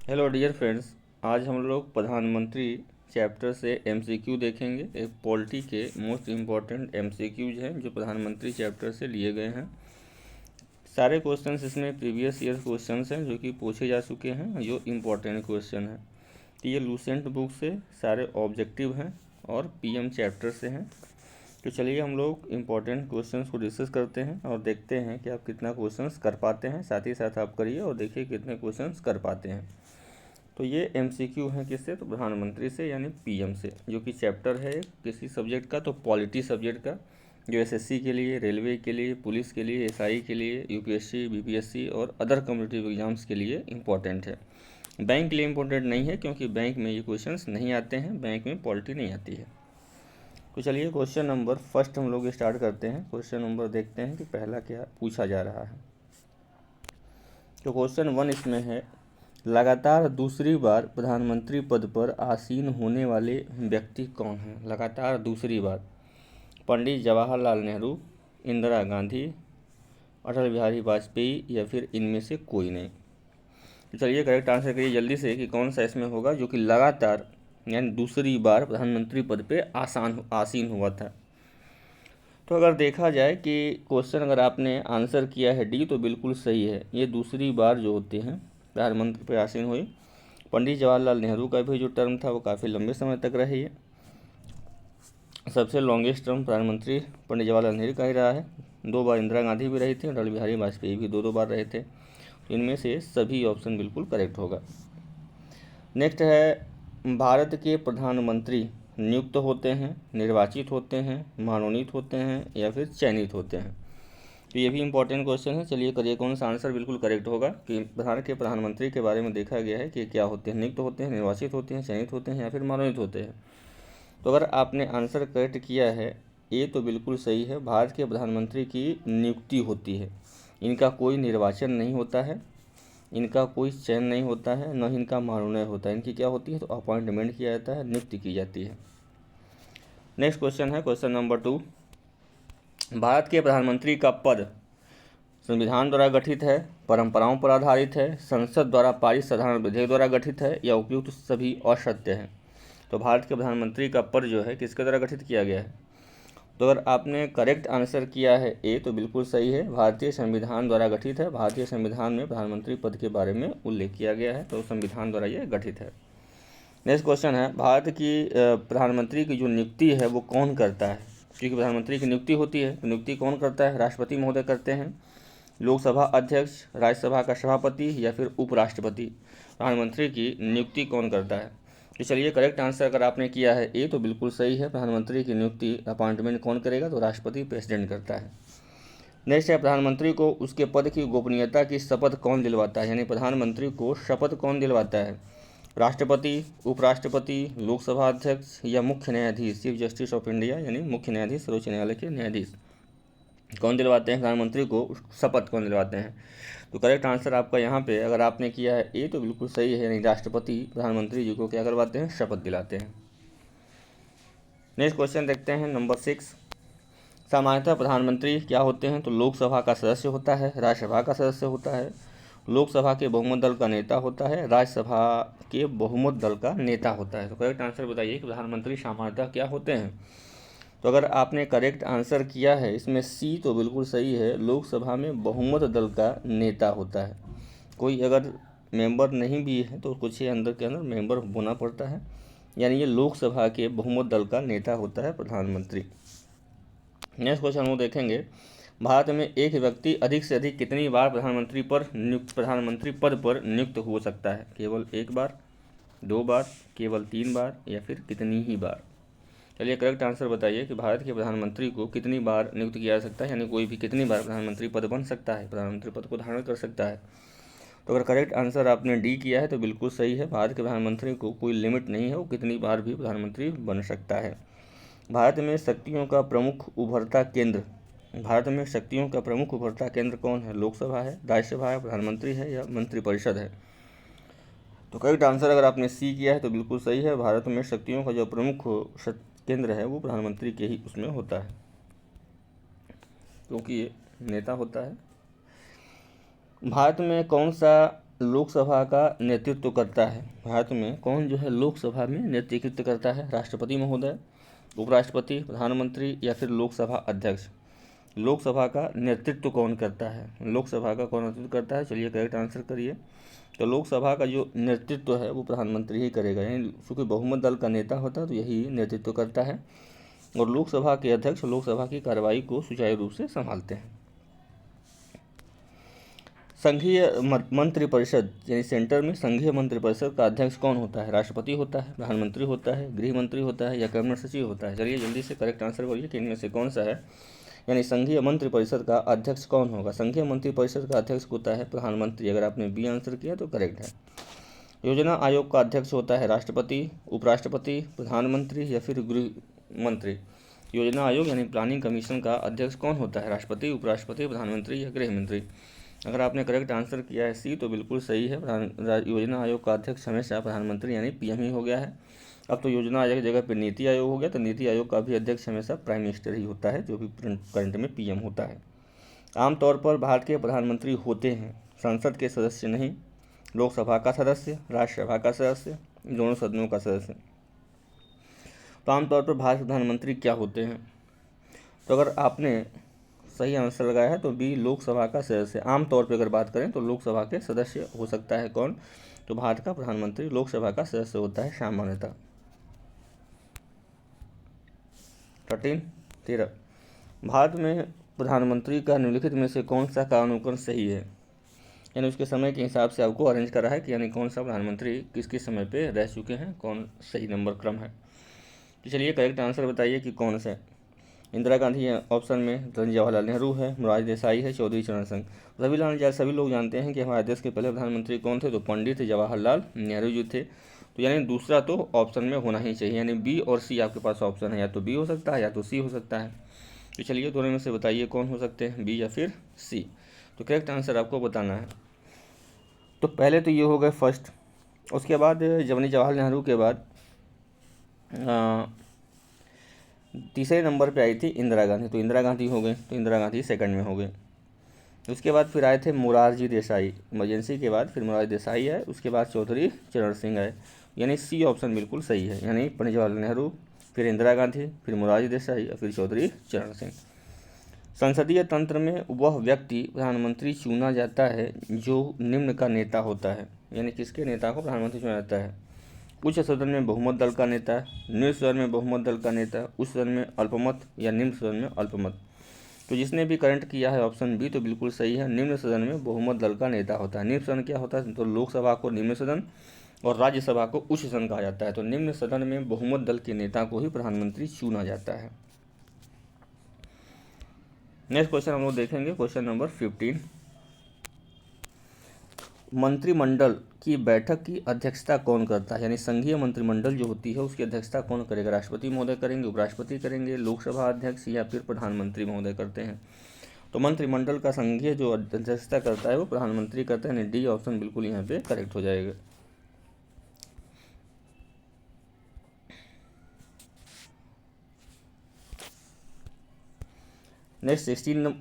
Hello dear friends, आज हम लोग प्रधानमंत्री चैप्टर से एमसीक्यू देखेंगे। एक पॉलिटी के मोस्ट इम्पॉर्टेंट एमसीक्यूज हैं जो प्रधानमंत्री चैप्टर से लिए गए हैं। सारे क्वेश्चंस इसमें प्रीवियस ईयर क्वेश्चंस हैं जो कि पूछे जा चुके हैं, जो इम्पोर्टेंट क्वेश्चन हैं। तो ये लूसेंट बुक से सारे ऑब्जेक्टिव हैं और पीएम चैप्टर से हैं। तो चलिए हम लोग इम्पोर्टेंट क्वेश्चंस को डिस्कस करते हैं और देखते हैं कि आप कितना क्वेश्चंस कर पाते हैं। साथ ही साथ आप करिए और देखिए कितने क्वेश्चंस कर पाते हैं। तो ये एमसीक्यू हैं किससे, तो प्रधानमंत्री से यानी पीएम से, जो कि चैप्टर है किसी सब्जेक्ट का, तो पॉलिटी सब्जेक्ट का, जो एसएससी के लिए, रेलवे के लिए, पुलिस के लिए, एसआई के लिए, यूपीएससी, बीपीएससी और अदर कॉम्पिटिटिव एग्जाम्स के लिए इम्पॉर्टेंट है। बैंक के लिए इम्पोर्टेंट नहीं है क्योंकि बैंक में ये क्वेश्चंस नहीं आते हैं, बैंक में पॉलिटी नहीं आती है। तो चलिए क्वेश्चन नंबर फर्स्ट हम लोग स्टार्ट करते हैं। क्वेश्चन नंबर देखते हैं कि पहला क्या पूछा जा रहा है। तो क्वेश्चन 1 इसमें है, लगातार दूसरी बार प्रधानमंत्री पद पर आसीन होने वाले व्यक्ति कौन हैं। लगातार दूसरी बार पंडित जवाहरलाल नेहरू, इंदिरा गांधी, अटल बिहारी वाजपेयी या फिर इनमें से कोई नहीं। तो चलिए करेक्ट आंसर करिए जल्दी से कि कौन सा इसमें होगा जो कि लगातार यानी दूसरी बार प्रधानमंत्री पद पे आसीन हुआ था। तो अगर देखा जाए कि क्वेश्चन अगर आपने आंसर किया है डी तो बिल्कुल सही है। ये दूसरी बार जो होते हैं प्रधानमंत्री पर आसीन हुई। पंडित जवाहरलाल नेहरू का भी जो टर्म था वो काफ़ी लंबे समय तक रही है। सबसे लॉन्गेस्ट टर्म प्रधानमंत्री पंडित जवाहरलाल नेहरू का ही रहा है। 2 बार इंदिरा गांधी भी रही थी, अटल बिहारी वाजपेयी भी 2 बार रहे थे। तो इनमें से सभी ऑप्शन बिल्कुल करेक्ट होगा। नेक्स्ट है, भारत के प्रधानमंत्री नियुक्त होते हैं, निर्वाचित होते हैं, मनोनीत होते हैं या फिर चयनित होते हैं। तो ये भी इंपॉर्टेंट क्वेश्चन है। चलिए करिए कौन सा आंसर बिल्कुल करेक्ट होगा कि भारत के प्रधानमंत्री के बारे में देखा गया है कि क्या होते हैं, नियुक्त होते हैं, निर्वाचित होते हैं, चयनित होते हैं या फिर मनोनीत होते हैं। तो अगर आपने आंसर करेक्ट किया है ए तो बिल्कुल सही है। भारत के प्रधानमंत्री की नियुक्ति होती है, इनका कोई निर्वाचन नहीं होता है, इनका कोई चयन नहीं होता है, न ही इनका मनोनयन होता है। इनकी क्या होती है, तो अपॉइंटमेंट किया जाता है, नियुक्ति की जाती है। नेक्स्ट क्वेश्चन है क्वेश्चन नंबर 2, भारत के प्रधानमंत्री का पद संविधान द्वारा गठित है, परंपराओं पर आधारित है, संसद द्वारा पारित साधारण विधेयक द्वारा गठित है या उपयुक्त सभी असत्य हैं। तो भारत के प्रधानमंत्री का पद जो है किसके द्वारा गठित किया गया है। तो अगर आपने करेक्ट आंसर किया है ए तो बिल्कुल सही है, भारतीय संविधान द्वारा गठित है। भारतीय संविधान में प्रधानमंत्री पद के बारे में उल्लेख किया गया है, तो संविधान द्वारा यह गठित है। नेक्स्ट क्वेश्चन है, भारत की प्रधानमंत्री की जो नियुक्ति है वो कौन करता है। क्योंकि प्रधानमंत्री की नियुक्ति होती है तो नियुक्ति कौन करता है, राष्ट्रपति महोदय करते हैं, लोकसभा अध्यक्ष, राज्यसभा का सभापति या फिर उपराष्ट्रपति। प्रधानमंत्री की नियुक्ति कौन करता है। तो चलिए करेक्ट आंसर अगर आपने किया है ए तो बिल्कुल सही है। प्रधानमंत्री की नियुक्ति अपॉइंटमेंट कौन करेगा, तो राष्ट्रपति प्रेसिडेंट करता है। नेक्स्ट है, प्रधानमंत्री को उसके पद की गोपनीयता की शपथ कौन दिलवाता है। यानी प्रधानमंत्री को शपथ कौन दिलवाता है, राष्ट्रपति, उपराष्ट्रपति, लोकसभा अध्यक्ष या मुख्य न्यायाधीश, चीफ जस्टिस ऑफ इंडिया यानी मुख्य न्यायाधीश, सर्वोच्च न्यायालय के न्यायाधीश कौन दिलवाते हैं, प्रधानमंत्री को शपथ कौन दिलवाते हैं। तो करेक्ट आंसर आपका यहाँ पे अगर आपने किया है ए तो बिल्कुल सही है, यानी राष्ट्रपति प्रधानमंत्री जी को क्या करवाते हैं, शपथ दिलाते हैं। नेक्स्ट क्वेश्चन देखते हैं नंबर 6, सामान्यतः प्रधानमंत्री क्या होते हैं, तो लोकसभा का सदस्य होता है, राज्यसभा का सदस्य होता है, लोकसभा के बहुमत दल का नेता होता है, राज्यसभा के बहुमत दल का नेता होता है। तो करेक्ट आंसर बताइए कि प्रधानमंत्री सामान्यतः क्या होते हैं। तो अगर आपने करेक्ट आंसर किया है इसमें सी तो बिल्कुल सही है, लोकसभा में बहुमत दल का नेता होता है। कोई अगर मेंबर नहीं भी है तो कुछ ही अंदर के अंदर मेंबर होना पड़ता है, यानी ये लोकसभा के बहुमत दल का नेता होता है प्रधानमंत्री। नेक्स्ट क्वेश्चन वो देखेंगे, भारत में एक व्यक्ति अधिक से अधिक कितनी बार प्रधानमंत्री पद पर नियुक्त हो सकता है। केवल 1 बार, 2 बार, केवल 3 बार या फिर कितनी ही बार। चलिए करेक्ट आंसर बताइए कि भारत के प्रधानमंत्री को कितनी बार नियुक्त किया जा सकता है, यानी कोई भी कितनी बार प्रधानमंत्री पद बन सकता है, प्रधानमंत्री पद को धारण कर सकता है। तो अगर करेक्ट आंसर आपने डी किया है तो बिल्कुल सही है। भारत के प्रधानमंत्री को कोई लिमिट नहीं है, वो कितनी बार भी प्रधानमंत्री बन सकता है। भारत में शक्तियों का प्रमुख उभरता केंद्र कौन है, लोकसभा है, राज्यसभा है, प्रधानमंत्री है या मंत्रिपरिषद है। तो करेक्ट आंसर अगर आपने सी किया है तो बिल्कुल सही है। भारत में शक्तियों का जो प्रमुख केंद्र है वो प्रधानमंत्री के ही उसमें होता है, क्योंकि ये नेता होता है। भारत में कौन सा लोकसभा का नेतृत्व करता है? भारत में कौन जो है लोकसभा में नेतृत्व करता है? राष्ट्रपति महोदय, उपराष्ट्रपति, प्रधानमंत्री या फिर लोकसभा अध्यक्ष? लोकसभा का नेतृत्व कौन करता है? लोकसभा का कौन नेतृत्व करता है? चलिए करेक्ट आंसर करिए। तो लोकसभा का जो नेतृत्व है वो प्रधानमंत्री ही करेगा, यानी चूँकि बहुमत दल का नेता होता है तो यही नेतृत्व करता है। और लोकसभा के अध्यक्ष लोकसभा की कार्रवाई को सुचारू रूप से संभालते हैं। संघीय मंत्रिपरिषद यानी सेंटर में संघीय मंत्रिपरिषद का अध्यक्ष कौन होता है? राष्ट्रपति होता है, प्रधानमंत्री होता है, गृह मंत्री होता है या कैबिनेट सचिव होता है? चलिए जल्दी से करेक्ट आंसर करिए कि इनमें से कौन सा है, यानी संघीय मंत्रिपरिषद का अध्यक्ष कौन होगा? संघीय मंत्रिपरिषद का अध्यक्ष होता है प्रधानमंत्री। अगर आपने बी आंसर किया तो करेक्ट है। योजना आयोग का अध्यक्ष होता है राष्ट्रपति, उपराष्ट्रपति, प्रधानमंत्री या फिर गृह मंत्री? योजना आयोग यानी प्लानिंग कमीशन का अध्यक्ष कौन होता है? राष्ट्रपति, उपराष्ट्रपति, प्रधानमंत्री या गृह मंत्री? अगर आपने करेक्ट आंसर किया है सी तो बिल्कुल सही है। योजना आयोग का अध्यक्ष हमेशा प्रधानमंत्री यानी पीएम ही हो गया है। अब तो योजना आयोग की जगह पर नीति आयोग हो गया, तो नीति आयोग का भी अध्यक्ष हमेशा प्राइम मिनिस्टर ही होता है, जो भी करंट में पीएम होता है। आमतौर पर भारत के प्रधानमंत्री होते हैं संसद के सदस्य नहीं, लोकसभा का सदस्य, राज्यसभा का सदस्य, दोनों सदनों का सदस्य। तो आमतौर पर भारत के प्रधानमंत्री क्या होते हैं? तो अगर आपने सही आंसर लगाया है तो बी लोकसभा का सदस्य। आमतौर पर अगर बात करें तो लोकसभा के सदस्य हो सकता है कौन? तो भारत का प्रधानमंत्री लोकसभा का सदस्य होता है सामान्यतः। 13 भारत में प्रधानमंत्री का निम्नलिखित में से कौन सा कालानुक्रम सही है? यानी उसके समय के हिसाब से आपको अरेंज करा है कि यानी कौन सा प्रधानमंत्री किस किस समय पे रह चुके हैं, कौन सही नंबर क्रम है। तो चलिए करेक्ट आंसर बताइए कि कौन सा है। इंदिरा गांधी है ऑप्शन में, जवाहरलाल नेहरू है, मोरारजी देसाई है, चौधरी चरण सिंह। सभी लोग जानते हैं कि हमारे देश के पहले प्रधानमंत्री कौन थे? तो पंडित जवाहरलाल नेहरू जी थे। तो यानी दूसरा तो ऑप्शन में होना ही चाहिए, यानी बी और सी आपके पास ऑप्शन है, या तो बी हो सकता है या तो सी हो सकता है। तो चलिए दोनों में से बताइए कौन हो सकते हैं, बी या फिर सी। तो करेक्ट आंसर आपको बताना है। तो पहले तो ये हो गए फर्स्ट, उसके बाद जवाहरलाल नेहरू के बाद तीसरे नंबर पे आई थी इंदिरा गांधी, तो इंदिरा गांधी हो गए, तो इंदिरा गांधी सेकंड में हो गए। उसके बाद फिर आए थे मोरारजी देसाई, इमरजेंसी के बाद फिर मोरारजी देसाई आए, उसके बाद चौधरी चरण सिंह आए, यानी सी ऑप्शन बिल्कुल सही है, यानी पंडित जवाहरलाल नेहरू, फिर इंदिरा गांधी, फिर मोरारजी देसाई और फिर चौधरी चरण सिंह। संसदीय तंत्र में वह व्यक्ति प्रधानमंत्री चुना जाता है जो निम्न का नेता होता है, यानी किसके नेता को प्रधानमंत्री चुना जाता है? उच्च सदन में बहुमत दल का नेता, निम्न सदन में बहुमत दल का नेता, उच्च सदन में अल्पमत या निम्न सदन में अल्पमत? तो जिसने भी करंट किया है ऑप्शन बी तो बिल्कुल सही है, निम्न सदन में बहुमत दल का नेता होता है। निम्न सदन क्या होता है? तो लोकसभा को निम्न सदन और राज्यसभा को उच्च सदन कहा जाता है। तो निम्न सदन में बहुमत दल के नेता को ही प्रधानमंत्री चुना जाता है। नेक्स्ट क्वेश्चन हम लोग देखेंगे, क्वेश्चन नंबर 15। मंत्रिमंडल की बैठक की अध्यक्षता कौन करता है? यानी संघीय मंत्रिमंडल जो होती है उसकी अध्यक्षता कौन करेगा? राष्ट्रपति महोदय करेंगे, उपराष्ट्रपति करेंगे, लोकसभा अध्यक्ष या फिर प्रधानमंत्री महोदय करते हैं? तो मंत्रिमंडल का संघीय जो अध्यक्षता करता है वो प्रधानमंत्री करता है, डी ऑप्शन बिल्कुल यहाँ पे करेक्ट हो जाएगा। नेक्स्ट 16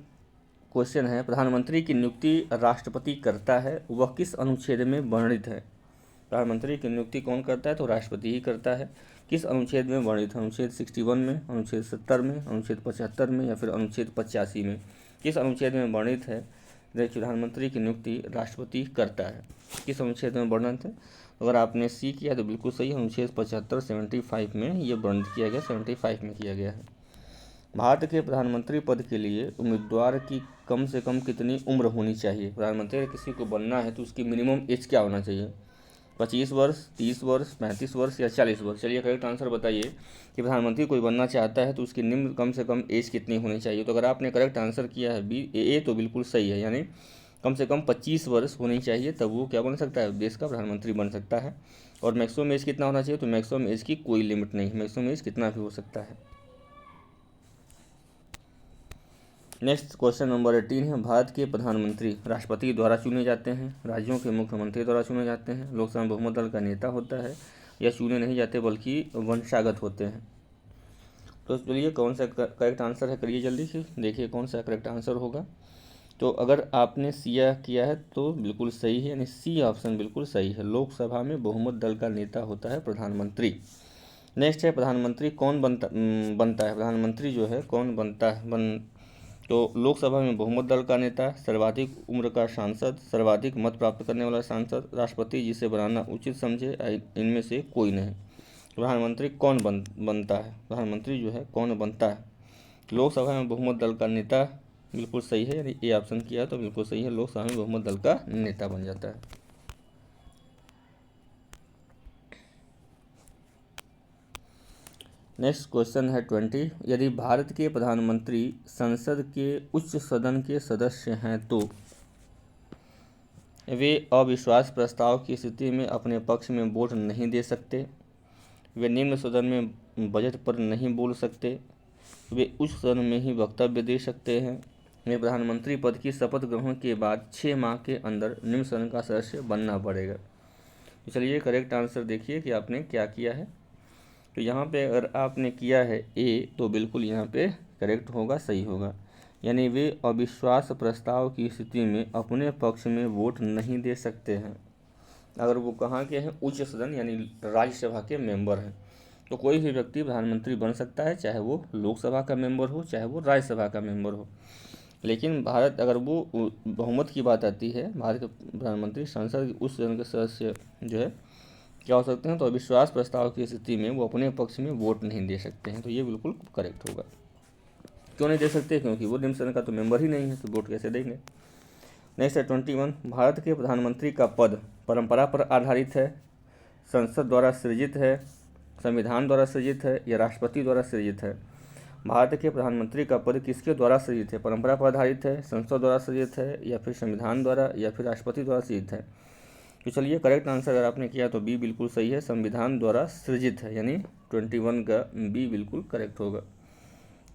क्वेश्चन है, प्रधानमंत्री की नियुक्ति राष्ट्रपति करता है, वह किस अनुच्छेद में वर्णित है? प्रधानमंत्री की नियुक्ति कौन करता है? तो राष्ट्रपति ही करता है। किस अनुच्छेद में वर्णित है? अनुच्छेद 61 में, अनुच्छेद 70 में, अनुच्छेद 75 में या फिर अनुच्छेद 85 में? किस अनुच्छेद में वर्णित है प्रधानमंत्री की नियुक्ति राष्ट्रपति करता है? किस अनुच्छेद में वर्णित है? अगर आपने सी किया तो बिल्कुल सही, अनुच्छेद 75 75 में ये वर्णित किया गया, 75 में किया गया है। भारत के प्रधानमंत्री पद के लिए उम्मीदवार की कम से कम कितनी उम्र होनी चाहिए? प्रधानमंत्री अगर किसी को बनना है तो उसकी मिनिमम एज क्या होना चाहिए? 25 वर्ष, 30 वर्ष, 35 वर्ष या 40 वर्ष? चलिए करेक्ट आंसर बताइए कि प्रधानमंत्री कोई बनना चाहता है तो उसकी निम्न कम से कम एज कितनी होनी चाहिए? तो अगर आपने करेक्ट आंसर किया है बी ए तो बिल्कुल सही है, यानी कम से कम 25 वर्ष होनी चाहिए, तब वो क्या बन सकता है? देश का प्रधानमंत्री बन सकता है। और मैक्सिमम एज कितना होना चाहिए? तो मैक्सिमम एज की कोई लिमिट नहीं, मैक्सिमम एज कितना भी हो सकता है। नेक्स्ट क्वेश्चन नंबर 18 है, भारत के प्रधानमंत्री राष्ट्रपति द्वारा चुने जाते हैं, राज्यों के मुख्यमंत्री द्वारा चुने जाते हैं, लोकसभा में बहुमत दल का नेता होता है, या चुने नहीं जाते बल्कि वंशागत होते हैं? तो चलिए कौन सा करेक्ट आंसर है, करिए जल्दी से देखिए कौन सा करेक्ट आंसर होगा। तो अगर आपने सिया किया है तो बिल्कुल सही है, यानी सी ऑप्शन बिल्कुल सही है। लोकसभा में बहुमत दल का नेता होता है प्रधानमंत्री। नेक्स्ट है प्रधानमंत्री कौन बनता है। प्रधानमंत्री जो है कौन बनता है तो लोकसभा में बहुमत दल का नेता, सर्वाधिक उम्र का सांसद, सर्वाधिक मत प्राप्त करने वाला सांसद, राष्ट्रपति जिसे बनाना उचित समझे, इनमें से कोई नहीं। प्रधानमंत्री कौन बनता है। प्रधानमंत्री जो है कौन बनता है। लोकसभा में बहुमत दल का नेता बिल्कुल सही है, यानी ए ऑप्शन किया है तो बिल्कुल सही है, लोकसभा में बहुमत दल का नेता बन जाता है। नेक्स्ट क्वेश्चन है 20। यदि भारत के प्रधानमंत्री संसद के उच्च सदन के सदस्य हैं तो वे अविश्वास प्रस्ताव की स्थिति में अपने पक्ष में वोट नहीं दे सकते, वे निम्न सदन में बजट पर नहीं बोल सकते, वे उच्च सदन में ही वक्तव्य दे सकते हैं, वे प्रधानमंत्री पद की शपथ ग्रहण के बाद 6 माह के अंदर निम्न सदन का सदस्य बनना पड़ेगा। तो चलिए करेक्ट आंसर देखिए कि आपने क्या किया है। तो यहाँ पे अगर आपने किया है ए तो बिल्कुल यहाँ पे करेक्ट होगा, सही होगा, यानी वे अविश्वास प्रस्ताव की स्थिति में अपने पक्ष में वोट नहीं दे सकते हैं अगर वो कहाँ के हैं, उच्च सदन यानी राज्यसभा के मेंबर हैं। तो कोई भी व्यक्ति प्रधानमंत्री बन सकता है, चाहे वो लोकसभा का मेंबर हो चाहे वो राज्यसभा का मेंबर हो। लेकिन भारत अगर वो बहुमत की बात आती है, भारत के प्रधानमंत्री संसद के उच्च सदन के सदस्य जो है क्या हो सकते हैं, तो अविश्वास प्रस्ताव की स्थिति में वो अपने पक्ष में वोट नहीं दे सकते हैं। तो ये बिल्कुल करेक्ट होगा। क्यों नहीं दे सकते, क्योंकि वो निम्न सदन का तो मेंबर ही नहीं है, तो वोट कैसे देंगे। नेक्स्ट है 21। भारत के प्रधानमंत्री का पद परंपरा पर आधारित है, संसद द्वारा सृजित है, संविधान द्वारा सृजित है या राष्ट्रपति द्वारा सृजित है। भारत के प्रधानमंत्री का पद किसके द्वारा सृजित है, परंपरा पर आधारित है, संसद द्वारा सृजित है या फिर संविधान द्वारा या फिर राष्ट्रपति द्वारा सृजित है। तो चलिए करेक्ट आंसर अगर आपने किया तो बी बिल्कुल सही है, संविधान द्वारा सृजित है, यानी 21 का बी बिल्कुल करेक्ट होगा।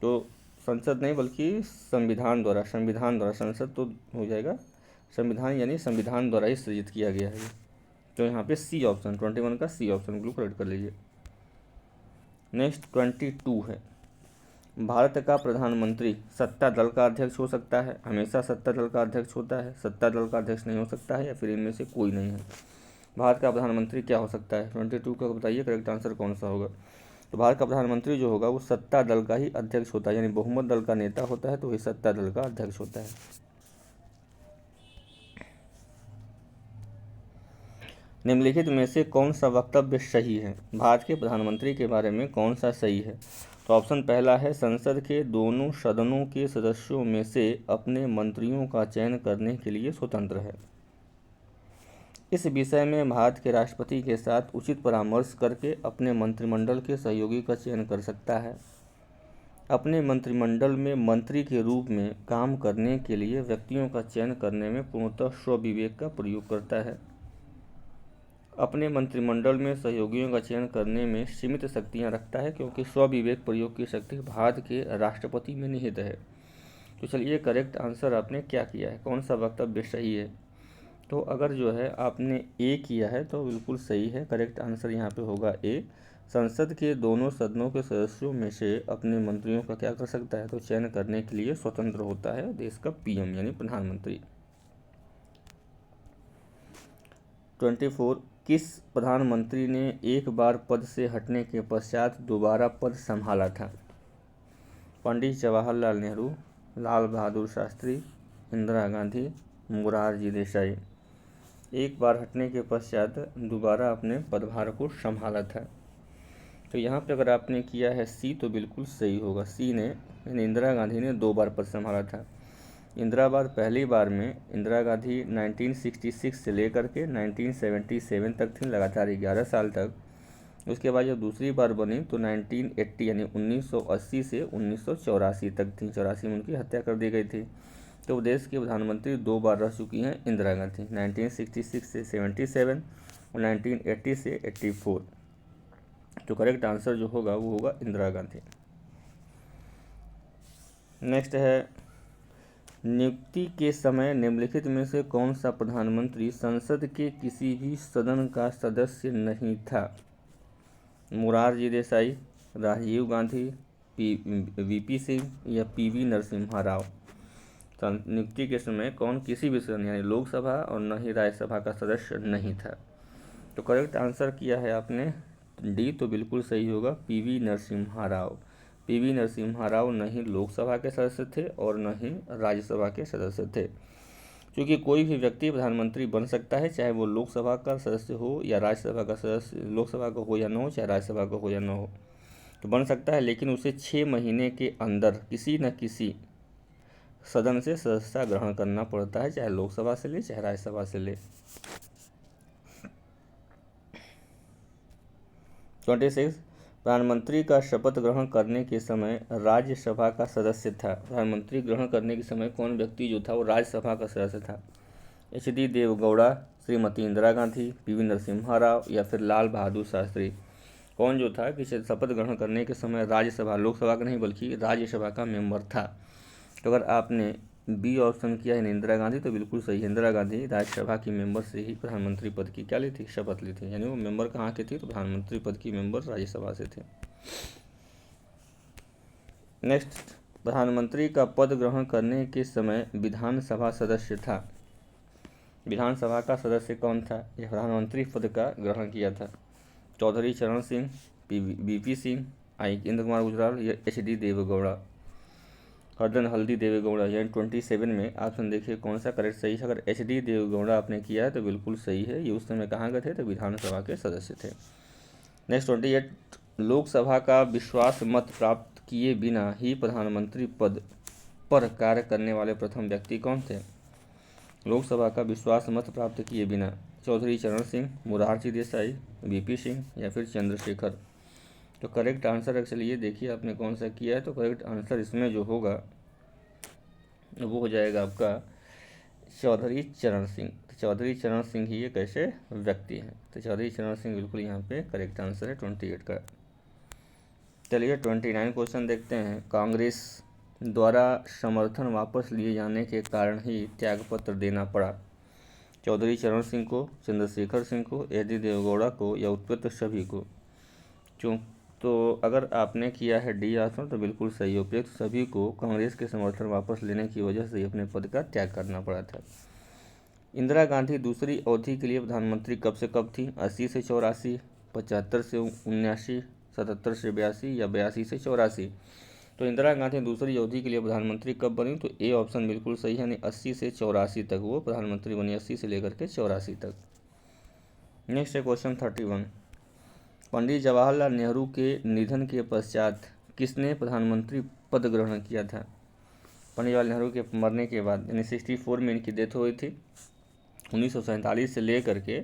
तो संसद नहीं बल्कि संविधान द्वारा संसद तो हो जाएगा, संविधान यानी संविधान द्वारा ही सृजित किया गया है। तो यहाँ पे सी ऑप्शन 21 का सी ऑप्शन बिल्कुल करेक्ट कर लीजिए। नेक्स्ट 22 है। भारत का प्रधानमंत्री सत्ता दल का अध्यक्ष हो सकता है, हमेशा सत्ता दल का अध्यक्ष होता है, सत्ता दल का अध्यक्ष नहीं हो सकता है या फिर इनमें से कोई नहीं है। भारत का प्रधानमंत्री क्या हो सकता है 22 का बताइए, करेक्ट आंसर कौन सा होगा। तो भारत का प्रधानमंत्री जो होगा वो सत्ता दल का ही अध्यक्ष होता है, यानी बहुमत दल का नेता होता है तो वही सत्ता दल का अध्यक्ष होता है। निम्नलिखित में से कौन सा वक्तव्य सही है, भारत के प्रधानमंत्री के बारे में कौन सा सही है। तो ऑप्शन पहला है संसद के दोनों सदनों के सदस्यों में से अपने मंत्रियों का चयन करने के लिए स्वतंत्र है। इस विषय में भारत के राष्ट्रपति के साथ उचित परामर्श करके अपने मंत्रिमंडल के सहयोगी का चयन कर सकता है। अपने मंत्रिमंडल में मंत्री के रूप में काम करने के लिए व्यक्तियों का चयन करने में पूर्णतः स्वविवेक का प्रयोग करता है। अपने मंत्रिमंडल में सहयोगियों का चयन करने में सीमित शक्तियां रखता है, क्योंकि स्वविवेक प्रयोग की शक्ति भारत के राष्ट्रपति में निहित है। तो चलिए करेक्ट आंसर आपने क्या किया है, कौन सा वक्तव्य सही है। तो अगर जो है आपने ए किया है तो बिल्कुल सही है, करेक्ट आंसर यहाँ पे होगा ए। संसद के दोनों सदनों के सदस्यों में से अपने मंत्रियों का क्या कर सकता है, तो चयन करने के लिए स्वतंत्र होता है देश का पीएम यानी प्रधानमंत्री। 24। किस प्रधानमंत्री ने एक बार पद से हटने के पश्चात दोबारा पद संभाला था। पंडित जवाहरलाल नेहरू, लाल बहादुर शास्त्री, इंदिरा गांधी, मोरारजी देसाई। एक बार हटने के पश्चात दोबारा अपने पदभार को संभाला था। तो यहाँ पे अगर आपने किया है सी तो बिल्कुल सही होगा, सी ने यानी इंदिरा गांधी ने 2 बार पद संभाला था। पहली बार में इंदिरा गांधी 1966 से लेकर के 1977 तक थी, लगातार 11 साल तक। उसके बाद जब दूसरी बार बनी तो 1980 यानी 1980 से 1984 तक थी, 84 में उनकी हत्या कर दी गई थी। तो देश की प्रधानमंत्री 2 बार रह चुकी हैं इंदिरा गांधी, 1966 से 77 और 1980 से 84। तो करेक्ट आंसर जो होगा वो होगा इंदिरा गांधी। नेक्स्ट है नियुक्ति के समय निम्नलिखित में से कौन सा प्रधानमंत्री संसद के किसी भी सदन का सदस्य नहीं था। मोरारजी देसाई, राजीव गांधी, वीपी सिंह या पीवी नरसिम्हा राव। नियुक्ति के समय कौन किसी भी सदन यानी लोकसभा और न ही राज्यसभा का सदस्य नहीं था। तो करेक्ट आंसर किया है आपने डी, तो बिल्कुल सही होगा पीवी नरसिम्हा राव। पीवी नरसिम्हा राव न ही लोकसभा के सदस्य थे और न ही राज्यसभा के सदस्य थे। क्योंकि कोई भी व्यक्ति प्रधानमंत्री बन सकता है, चाहे वो लोकसभा का सदस्य हो या राज्यसभा का सदस्य, लोकसभा का हो या न हो, चाहे राज्यसभा का हो या न हो, तो बन सकता है, लेकिन उसे 6 महीने के अंदर किसी न किसी सदन से सदस्यता ग्रहण करना पड़ता है, चाहे लोकसभा से ले चाहे राज्यसभा से ले। 26 प्रधानमंत्री का शपथ ग्रहण करने के समय राज्यसभा का सदस्य था। प्रधानमंत्री ग्रहण करने के समय कौन व्यक्ति जो था वो राज्यसभा का सदस्य था। एच.डी. देवगौड़ा, श्रीमती इंदिरा गांधी, पीवी नरसिम्हा राव या फिर लाल बहादुर शास्त्री। कौन जो था कि शपथ ग्रहण करने के समय राज्यसभा, लोकसभा का नहीं बल्कि राज्यसभा का मेंबर था। तो अगर आपने बी ऑप्शन किया है इंदिरा गांधी, तो बिल्कुल सही है। इंदिरा गांधी राज्यसभा की मेंबर से ही प्रधानमंत्री पद की क्या ली थी, शपथ ली थी। यानी वो मेंबर कहाँ के थे, तो प्रधानमंत्री पद की मेंबर राज्यसभा से थे। नेक्स्ट, प्रधानमंत्री का पद ग्रहण करने के समय विधानसभा सदस्य था। विधानसभा का सदस्य कौन था, यह प्रधानमंत्री पद का ग्रहण किया था। चौधरी चरण सिंह, बीपी सिंह, इंद्र कुमार गुजराल या एच.डी. देवेगौड़ा। हल्दी देवेगौड़ा। यानी 27 में ऑप्शन देखिए कौन सा करेक्ट सही है। अगर एच.डी. देवेगौड़ा आपने किया है तो बिल्कुल सही है। ये उस समय कहाँ गए थे, तो विधानसभा के सदस्य थे। नेक्स्ट 28 लोकसभा का विश्वास मत प्राप्त किए बिना ही प्रधानमंत्री पद पर कार्य करने वाले प्रथम व्यक्ति कौन थे। लोकसभा का विश्वास मत प्राप्त किए बिना चौधरी चरण सिंह, मोरारजी देसाई, बीपी सिंह या फिर चंद्रशेखर। तो करेक्ट आंसर एक्चुअली ये देखिए आपने कौन सा किया है। तो करेक्ट आंसर इसमें जो होगा वो हो जाएगा आपका चौधरी चरण सिंह। तो चौधरी चरण सिंह ही एक ऐसे व्यक्ति हैं। तो चौधरी चरण सिंह बिल्कुल यहाँ पे करेक्ट आंसर है 28 का। चलिए 29 क्वेश्चन देखते हैं। कांग्रेस द्वारा समर्थन वापस लिए जाने के कारण ही त्यागपत्र देना पड़ा। चौधरी चरण सिंह को, चंद्रशेखर सिंह को, एच.डी. देवेगौड़ा को या उपयुक्त सभी को। तो अगर आपने किया है डी ऑप्शन तो बिल्कुल सही। उपयुक्त सभी को कांग्रेस के समर्थन वापस लेने की वजह से अपने पद का त्याग करना पड़ा था। इंदिरा गांधी दूसरी अवधि के लिए प्रधानमंत्री कब से कब थी, 80 से 84, 75 से 79, 77 से 82 या 82 से 84। तो इंदिरा गांधी दूसरी अवधि के लिए प्रधानमंत्री कब बनी, तो ए ऑप्शन बिल्कुल सही है। यानी 80 से 84 तक वो प्रधानमंत्री बनी, 80 से लेकर के 84 तक। नेक्स्ट है क्वेश्चन 31। पंडित जवाहरलाल नेहरू के निधन के पश्चात किसने प्रधानमंत्री पद ग्रहण किया था। पंडित जवाहरलाल नेहरू के मरने के बाद यानी 64 में इनकी डेथ हुई थी। 1947 से लेकर के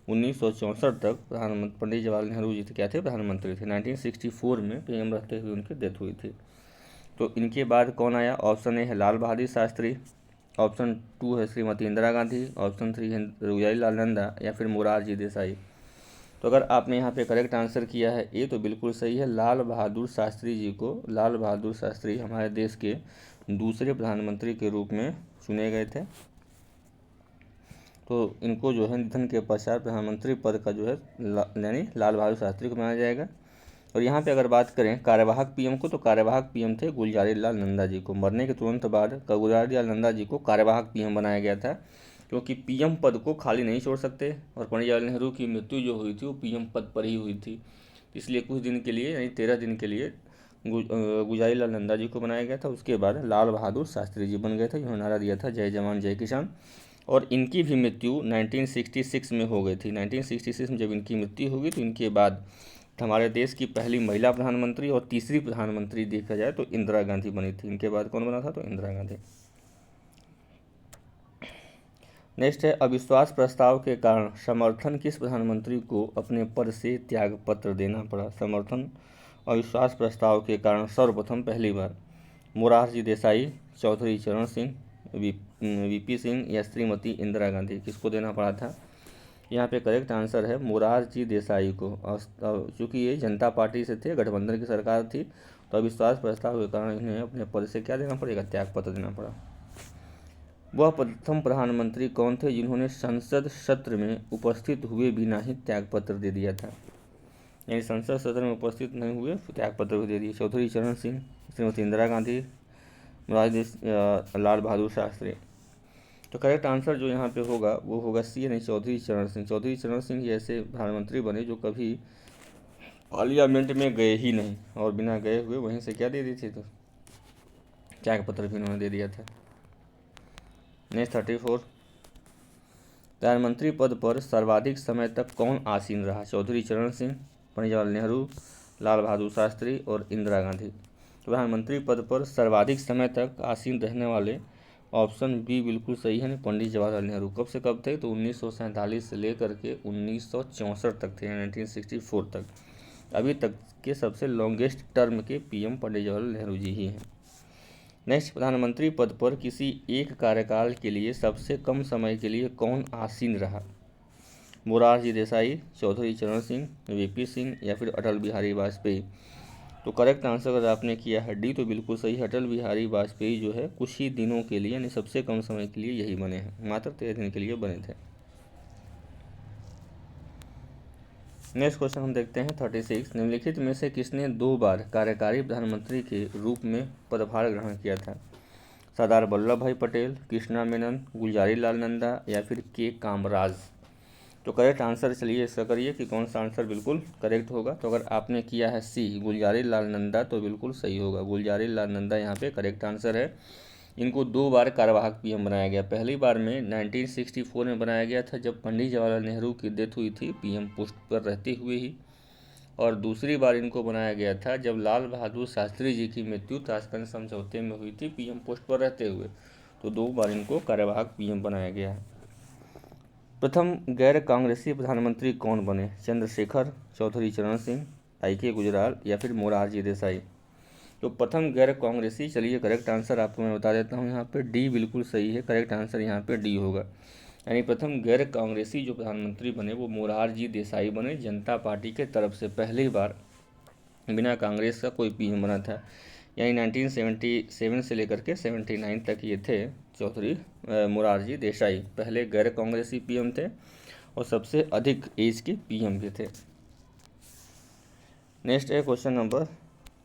1964 तक प्रधानमंत्री पंडित जवाहरलाल नेहरू जी क्या थे, प्रधानमंत्री थे। 1964 में पीएम रहते हुए उनकी डेथ हुई थी। तो इनके बाद कौन आया, ऑप्शन ए है लाल बहादुर शास्त्री, ऑप्शन 2 है श्रीमती इंदिरा गांधी, ऑप्शन 3 है गुजरारीलाल नंदा या फिर मोरारजी देसाई। तो अगर आपने यहाँ पे करेक्ट आंसर किया है ए तो बिल्कुल सही है। लाल बहादुर शास्त्री जी को, लाल बहादुर शास्त्री हमारे देश के दूसरे प्रधानमंत्री के रूप में चुने गए थे। तो इनको जो है निधन के पश्चात प्रधानमंत्री पद का जो है यानी लाल बहादुर शास्त्री को माना जाएगा। और यहाँ पे अगर बात करें कार्यवाहक पीएम को, तो कार्यवाहक पीएम थे गुलजारीलाल नंदा जी को। मरने के तुरंत बाद गुलजारीलाल नंदा जी को कार्यवाहक पीएम बनाया गया था, क्योंकि पीएम पद को खाली नहीं छोड़ सकते और पंडित जवाहरलाल नेहरू की मृत्यु जो हुई थी वो पीएम पद पर ही हुई थी। इसलिए कुछ दिन के लिए यानी 13 दिन के लिए गुलजारीलाल नंदा जी को बनाया गया था। उसके बाद लाल बहादुर शास्त्री जी बन गए थे, जिन्होंने नारा दिया था जय जवान जय किसान। और इनकी भी मृत्यु 1966 में हो गई थी। 1966 में जब इनकी मृत्यु होगी तो इनके बाद हमारे देश की पहली महिला प्रधानमंत्री और तीसरी प्रधानमंत्री देखा जाए तो इंदिरा गांधी बनी थी। इनके बाद कौन बना था, तो इंदिरा गांधी। नेक्स्ट है अविश्वास प्रस्ताव के कारण समर्थन किस प्रधानमंत्री को अपने पद से त्याग पत्र देना पड़ा। समर्थन अविश्वास प्रस्ताव के कारण सर्वप्रथम पहली बार मोरारजी देसाई, चौधरी चरण सिंह, वीपी सिंह या श्रीमती इंदिरा गांधी, किसको देना पड़ा था। यहाँ पे करेक्ट आंसर है मोरारजी देसाई को। चूँकि ये जनता पार्टी से थे, गठबंधन की सरकार थी, तो अविश्वास प्रस्ताव के कारण इन्हें अपने पद से क्या देना पड़ेगा, त्याग पत्र देना पड़ा। वह प्रथम प्रधानमंत्री कौन थे जिन्होंने संसद सत्र में उपस्थित हुए बिना ही त्यागपत्र दे दिया था। यानी संसद सत्र में उपस्थित नहीं हुए त्यागपत्र भी दे दिए। चौधरी चरण सिंह, श्रीमती इंदिरा गांधी, लाल बहादुर शास्त्री। तो करेक्ट आंसर जो यहाँ पे होगा वो होगा सी, यानी चौधरी चरण सिंह। चौधरी चरण सिंह ऐसे प्रधानमंत्री बने जो कभी पार्लियामेंट में गए ही नहीं, और बिना गए हुए वहीं से क्या दे दी थी, तो त्याग पत्र भी उन्होंने दे दिया था। नेक्स्ट 34, प्रधानमंत्री पद पर सर्वाधिक समय तक कौन आसीन रहा? चौधरी चरण सिंह, पंडित जवाहरलाल नेहरू, लाल बहादुर शास्त्री और इंदिरा गांधी। तो प्रधानमंत्री पद पर सर्वाधिक समय तक आसीन रहने वाले, ऑप्शन बी बिल्कुल सही है, पंडित जवाहरलाल नेहरू। कब से कब थे? तो 1947 से लेकर के 1964 तक थे, 1964 तक। अभी तक के सबसे लॉन्गेस्ट टर्म के पीएम पंडित जवाहरलाल नेहरू जी ही हैं। नेक्स्ट, प्रधानमंत्री पद पर किसी एक कार्यकाल के लिए सबसे कम समय के लिए कौन आसीन रहा? मोरारजी देसाई, चौधरी चरण सिंह, वीपी सिंह या फिर अटल बिहारी वाजपेयी। तो करेक्ट आंसर अगर आपने किया है डी तो बिल्कुल सही, अटल बिहारी वाजपेयी जो है कुछ ही दिनों के लिए, यानी सबसे कम समय के लिए यही बने हैं, मात्र 13 दिन के लिए बने थे। नेक्स्ट क्वेश्चन हम देखते हैं 36, निम्नलिखित में से किसने 2 बार कार्यकारी प्रधानमंत्री के रूप में पदभार ग्रहण किया था? सरदार वल्लभ भाई पटेल, कृष्णा मेनन, गुलजारी लाल नंदा या फिर के कामराज। तो करेक्ट आंसर चलिए इसका करिए कि कौन सा आंसर बिल्कुल करेक्ट होगा। तो अगर आपने किया है सी, गुलजारी लाल नंदा, तो बिल्कुल सही होगा, गुलजारी लाल नंदा यहाँ पे करेक्ट आंसर है। इनको 2 बार कार्यवाहक पीएम बनाया गया। पहली बार में 1964 में बनाया गया था, जब पंडित जवाहरलाल नेहरू की डेथ हुई थी पीएम पोस्ट पर रहते हुए ही, और दूसरी बार इनको बनाया गया था जब लाल बहादुर शास्त्री जी की मृत्यु ताशकंद समझौते में हुई थी पीएम पोस्ट पर रहते हुए। तो 2 बार इनको कार्यवाहक पीएम बनाया गया है। प्रथम गैर कांग्रेसी प्रधानमंत्री कौन बने? चंद्रशेखर, चौधरी चरण सिंह, IK गुजराल या फिर मोरारजी देसाई। तो प्रथम गैर कांग्रेसी, चलिए करेक्ट आंसर आपको मैं बता देता हूँ, यहाँ पे डी बिल्कुल सही है, करेक्ट आंसर यहाँ पे डी होगा। यानी प्रथम गैर कांग्रेसी जो प्रधानमंत्री बने वो मोरारजी देसाई बने, जनता पार्टी के तरफ से पहली बार बिना कांग्रेस का कोई पीएम बना था। यानी 1977 से लेकर के 79 तक ये थे चौधरी मोरारजी देसाई, पहले गैर कांग्रेसी पीएम थे और सबसे अधिक एज के पीएम भी थे। नेक्स्ट है क्वेश्चन नंबर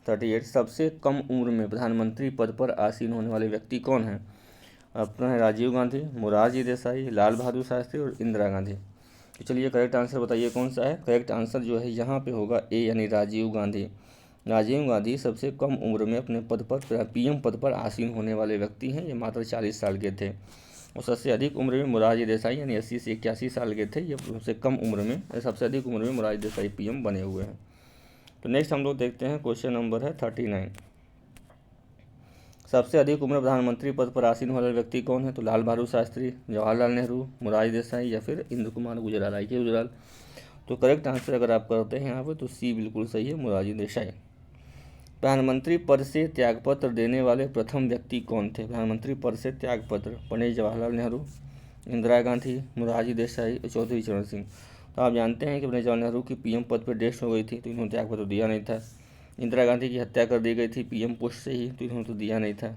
38, सबसे कम उम्र में प्रधानमंत्री पद पर आसीन होने वाले व्यक्ति कौन हैं? अपना है राजीव गांधी, मोरारजी देसाई, लाल बहादुर शास्त्री और इंदिरा गांधी। तो चलिए करेक्ट आंसर बताइए कौन सा है। करेक्ट आंसर जो है यहाँ पे होगा ए, यानी राजीव गांधी। राजीव गांधी सबसे कम उम्र में अपने पद पर पीएम पद पर आसीन होने वाले व्यक्ति हैं, ये मात्र 40 साल के थे। और सबसे अधिक उम्र में मोरारजी देसाई, यानी 80 से 81 साल के थे, ये सबसे कम उम्र में, सबसे अधिक उम्र में मोरारजी देसाई पीएम बने हुए हैं। तो नेक्स्ट हम लोग देखते हैं क्वेश्चन नंबर है 39, सबसे अधिक उम्र प्रधानमंत्री पद पर आसीन वाले व्यक्ति कौन है? तो लाल बहादुर शास्त्री, जवाहरलाल नेहरू, मोरारजी देसाई या फिर इंद्र कुमार गुजराल, IK गुजराल। तो करेक्ट आंसर अगर आप करते हैं यहाँ पर तो सी बिल्कुल सही है, मोरारजी देसाई। प्रधानमंत्री पद से त्यागपत्र देने वाले प्रथम व्यक्ति कौन थे? प्रधानमंत्री पद से त्यागपत्र, पंडित जवाहरलाल नेहरू, इंदिरा गांधी, मोरारजी देसाई, चौधरी चरण सिंह। तो आप जानते हैं कि पंडित जवाहरलाल नेहरू की पीएम पद पर डेथ हो गई थी तो इन्होंने त्यागपत्र दिया नहीं था। इंदिरा गांधी की हत्या कर दी गई थी पीएम पोस्ट से ही, तो इन्होंने तो दिया नहीं था।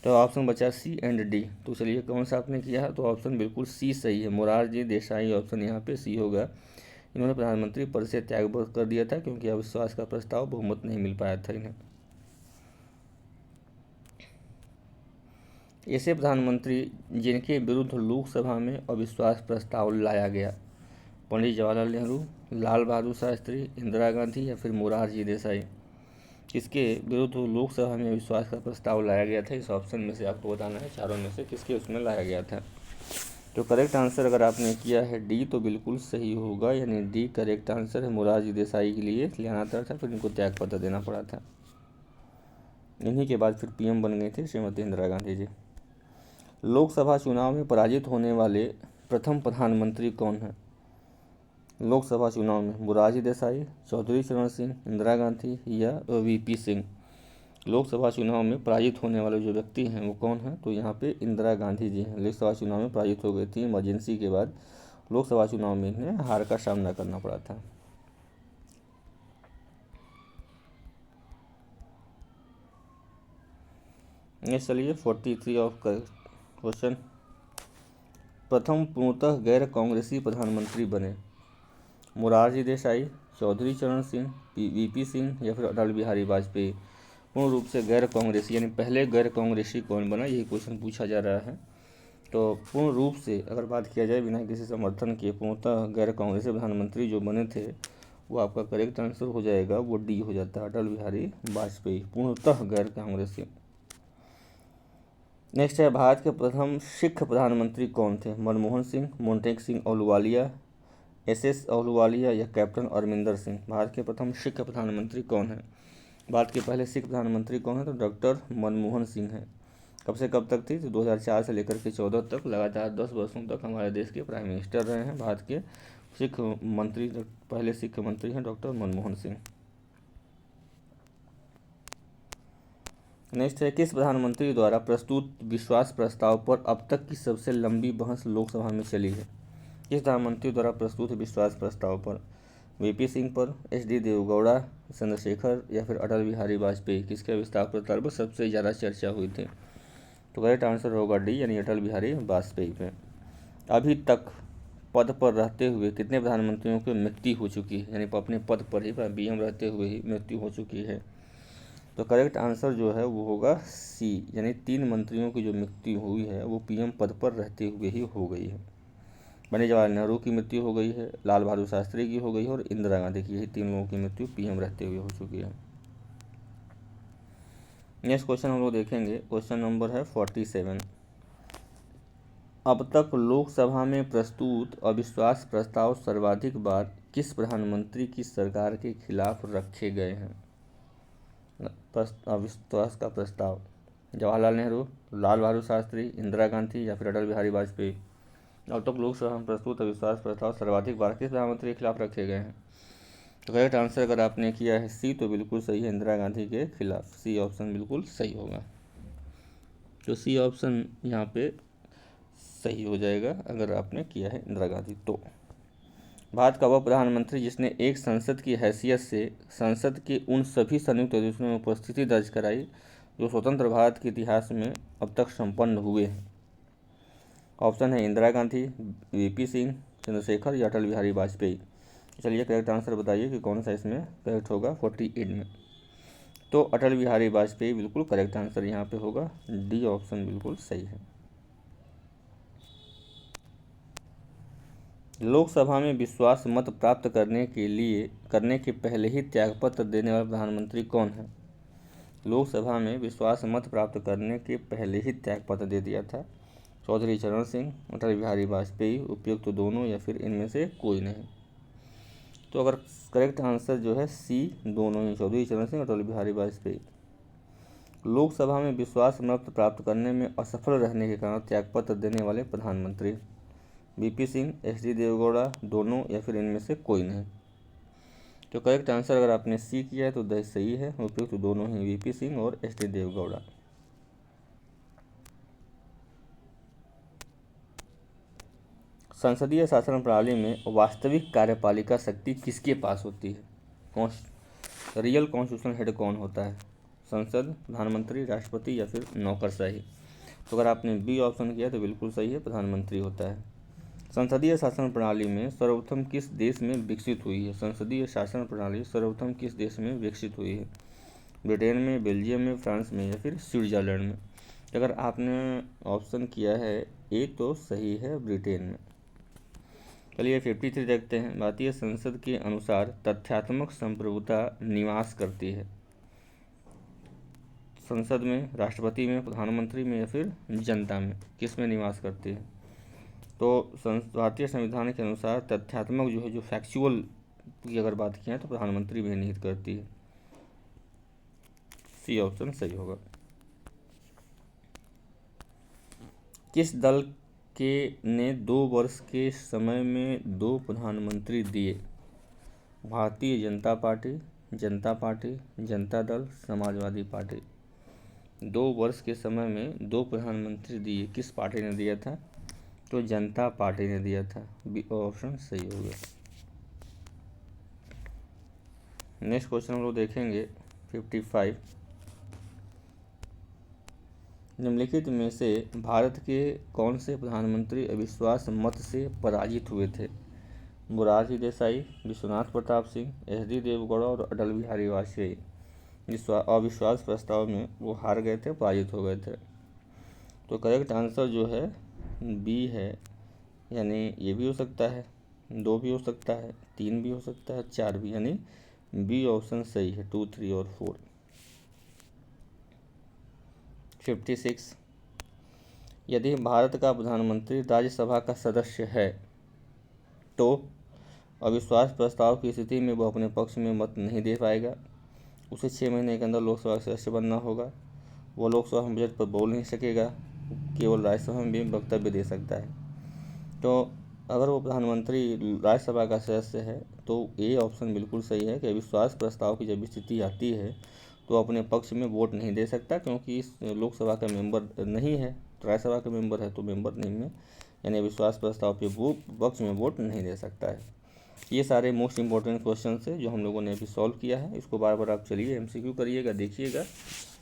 तो ऑप्शन बचा सी एंड डी। तो चलिए कौन सा आपने किया है? तो ऑप्शन बिल्कुल सी सही है, मोरारजी देसाई, ऑप्शन यहाँ पे सी होगा। इन्होंने प्रधानमंत्री पद से त्याग कर दिया था क्योंकि अविश्वास का प्रस्ताव बहुमत नहीं मिल पाया था इन्हें। ऐसे प्रधानमंत्री जिनके विरुद्ध लोकसभा में अविश्वास प्रस्ताव लाया गया? पंडित जवाहरलाल नेहरू, लाल बहादुर शास्त्री, इंदिरा गांधी या फिर मोरारजी देसाई। किसके विरुद्ध लोकसभा में अविश्वास का प्रस्ताव लाया गया था? इस ऑप्शन में से आपको बताना है चारों में से किसके उसमें लाया गया था। तो करेक्ट आंसर अगर आपने किया है डी तो बिल्कुल सही होगा, यानी डी करेक्ट आंसर है। मोरारजी देसाई के लिए लियाना था, फिर इनको त्यागपत्र देना पड़ा था। इन्हीं के बाद फिर पीएम बन गई थी श्रीमती इंदिरा गांधी जी। लोकसभा चुनाव में पराजित होने वाले प्रथम प्रधानमंत्री कौन हैं? लोकसभा चुनाव में मोरारजी देसाई, चौधरी चरण सिंह, इंदिरा गांधी या वीपी सिंह। लोकसभा चुनाव में पराजित होने वाले जो व्यक्ति हैं वो कौन है? तो यहाँ पे इंदिरा गांधी जी हैं। लोकसभा चुनाव में पराजित हो गई थी, इमरजेंसी के बाद लोकसभा चुनाव में इन्हें हार का सामना करना पड़ा था। चलिए 43 ऑफ क्वेश्चन, प्रथम पूर्णतः गैर कांग्रेसी प्रधानमंत्री बने? मोरारजी देसाई, चौधरी चरण सिंह, वीपी सिंह या फिर अटल बिहारी वाजपेयी। पूर्ण रूप से गैर कांग्रेसी, यानी पहले गैर कांग्रेसी कौन बना, यही क्वेश्चन पूछा जा रहा है। तो पूर्ण रूप से अगर बात किया जाए बिना किसी समर्थन के पूर्णतः गैर कांग्रेसी प्रधानमंत्री जो बने थे, वो आपका करेक्ट आंसर हो जाएगा, वो डी हो जाता है, अटल बिहारी वाजपेयी, पूर्णतः गैर कांग्रेसी। नेक्स्ट है, भारत के प्रथम सिख प्रधानमंत्री कौन थे? मनमोहन सिंह, मोंटेक सिंह अहलूवालिया, एस अहलूवालिया या कैप्टन अमरिंदर सिंह। भारत के प्रथम सिख प्रधानमंत्री कौन है? भारत के पहले सिख प्रधानमंत्री कौन है? तो डॉक्टर मनमोहन सिंह हैं। कब से कब तक थी? तो 2004 से लेकर के 14 तक, लगातार 10 वर्षों तक हमारे देश के प्राइम मिनिस्टर रहे हैं। भारत के सिख मंत्री, पहले सिख मंत्री हैं डॉक्टर मनमोहन सिंह। नेक्स्ट है, किस प्रधानमंत्री द्वारा प्रस्तुत विश्वास प्रस्ताव पर अब तक की सबसे लंबी बहस लोकसभा में चली है? किस प्रधानमंत्री द्वारा प्रस्तुत विश्वास प्रस्ताव पर? वीपी सिंह पर, एचडी देवगौड़ा, चंद्रशेखर या फिर अटल बिहारी वाजपेयी? किसके विस्तार प्रस्ताव पर सबसे ज़्यादा चर्चा हुई थी? तो करेक्ट आंसर होगा डी, यानी अटल बिहारी वाजपेयी पे। अभी तक पद पर रहते हुए कितने प्रधानमंत्रियों की मृत्यु हो चुकी है? यानी अपने पद पर ही, बीएम रहते हुए ही मृत्यु हो चुकी है? तो करेक्ट आंसर जो है वो होगा सी, यानी 3 मंत्रियों की जो मृत्यु हुई है वो पीएम पद पर रहते हुए ही हो गई है। पंडित जवाहरलाल नेहरू की मृत्यु हो गई है, लाल बहादुर शास्त्री की हो गई है और इंदिरा गांधी की, यही 3 लोगों की मृत्यु पीएम रहते हुए हो चुकी है। नेक्स्ट क्वेश्चन हम लोग देखेंगे, क्वेश्चन नंबर है 47। अब तक लोकसभा में प्रस्तुत अविश्वास प्रस्ताव सर्वाधिक बार किस प्रधानमंत्री की सरकार के खिलाफ रखे गए हैं? अविश्वास का प्रस्ताव जवाहरलाल नेहरू, लाल बहादुर शास्त्री, इंदिरा गांधी या फिर अटल बिहारी वाजपेयी? अब तक लोकसभा में प्रस्तुत अविश्वास प्रस्ताव सर्वाधिक बार किस प्रधानमंत्री के खिलाफ रखे गए हैं? तो करेक्ट आंसर अगर आपने किया है सी, तो बिल्कुल सही है, इंदिरा गांधी के खिलाफ। सी ऑप्शन बिल्कुल सही होगा। तो सी ऑप्शन यहाँ पे सही हो जाएगा अगर आपने किया है इंदिरा गांधी। तो भारत का वह प्रधानमंत्री जिसने एक संसद की हैसियत से संसद के उन सभी संयुक्त अधिवेशनों में उपस्थिति दर्ज कराई जो स्वतंत्र भारत के इतिहास में अब तक संपन्न हुए हैं? ऑप्शन है इंदिरा गांधी, वीपी सिंह, चंद्रशेखर या अटल बिहारी वाजपेयी। चलिए करेक्ट आंसर बताइए कि कौन सा इसमें करेक्ट होगा 48 में। तो अटल बिहारी वाजपेयी बिल्कुल करेक्ट आंसर यहाँ पे होगा, डी ऑप्शन बिल्कुल सही है। लोकसभा में विश्वास मत प्राप्त करने के पहले ही त्यागपत्र देने वाला प्रधानमंत्री कौन है? लोकसभा में विश्वास मत प्राप्त करने के पहले ही त्यागपत्र दे दिया था। चौधरी चरण सिंह, अटल बिहारी वाजपेयी, उपयुक्त तो दोनों या फिर इनमें से कोई नहीं? तो अगर करेक्ट आंसर जो है सी, दोनों ही, चौधरी चरण सिंह, अटल बिहारी वाजपेयी। लोकसभा में विश्वास मत प्राप्त करने में असफल रहने के कारण त्यागपत्र देने वाले प्रधानमंत्री? वीपी सिंह, एचडी देवगौड़ा, दोनों या फिर इनमें से कोई नहीं? तो करेक्ट आंसर अगर आपने सी किया है तो सही है, उपयुक्त तो दोनों ही, वीपी सिंह और एचडी देवगौड़ा। संसदीय शासन प्रणाली में वास्तविक कार्यपालिका शक्ति किसके पास होती है? रियल कॉन्स्टिट्यूशनल हेड कौन होता है? संसद, प्रधानमंत्री, राष्ट्रपति या फिर नौकरशाही? तो अगर आपने बी ऑप्शन किया तो बिल्कुल सही है, प्रधानमंत्री होता है। संसदीय शासन प्रणाली में सर्वप्रथम किस देश में विकसित हुई है? संसदीय शासन प्रणाली सर्वप्रथम किस देश में विकसित हुई है? ब्रिटेन में, बेल्जियम में, फ्रांस में या फिर स्विट्जरलैंड में? अगर आपने ऑप्शन किया है ए तो सही है, ब्रिटेन में। चलिए 53 देखते हैं। भारतीय संसद के अनुसार तथ्यात्मक संप्रभुता निवास करती है संसद में, राष्ट्रपति में, प्रधानमंत्री में या फिर जनता में? किस में निवास करती है? तो भारतीय संविधान के अनुसार तथ्यात्मक जो है, जो फैक्चुअल की अगर बात की है तो प्रधानमंत्री में निहित करती है। सी ऑप्शन सही होगा। किस दल के ने 2 वर्ष के समय में 2 प्रधानमंत्री दिए? Bharatiya Janata party, Janata Dal, Samajwadi party? 2 वर्ष के समय में 2 प्रधानमंत्री दिए, किस पार्टी ने दिया था? तो जनता पार्टी ने दिया था, बी ऑप्शन सही हो गया। नेक्स्ट क्वेश्चन हम लोग देखेंगे 55। निम्नलिखित में से भारत के कौन से प्रधानमंत्री अविश्वास मत से पराजित हुए थे? मोरारजी देसाई, विश्वनाथ प्रताप सिंह, एचडी देवगौड़ा और अटल बिहारी वाजपेयी? अविश्वास प्रस्ताव में वो हार गए थे, पराजित हो गए थे। तो करेक्ट आंसर जो है बी है, यानी ये भी हो सकता है, 2 भी हो सकता है, 3 भी हो सकता है, 4 भी, यानी बी ऑप्शन सही है, 2, 3 और 4। 56, यदि भारत का प्रधानमंत्री राज्यसभा का सदस्य है तो अविश्वास प्रस्ताव की स्थिति में वह अपने पक्ष में मत नहीं दे पाएगा, उसे 6 महीने के अंदर लोकसभा का सदस्य बनना होगा, वो लोकसभा में बजट पर बोल नहीं सकेगा, केवल राज्यसभा में भी वक्तव्य दे सकता है। तो अगर वो प्रधानमंत्री राज्यसभा का सदस्य है तो ए ऑप्शन बिल्कुल सही है कि अविश्वास प्रस्ताव की जब स्थिति आती है तो अपने पक्ष में वोट नहीं दे सकता, क्योंकि इस लोकसभा का मेंबर नहीं है, राज्यसभा का मेंबर है तो मेंबर नहीं है, यानी अविश्वास प्रस्ताव पे वो पक्ष में वोट नहीं दे सकता है। ये सारे मोस्ट इंपॉर्टेंट क्वेश्चन है जो हम लोगों ने अभी सॉल्व किया है। इसको बार बार आप चलिए एमसीक्यू करिएगा, देखिएगा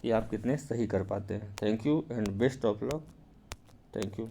कि आप कितने सही कर पाते हैं। Thank you and best of luck. Thank you.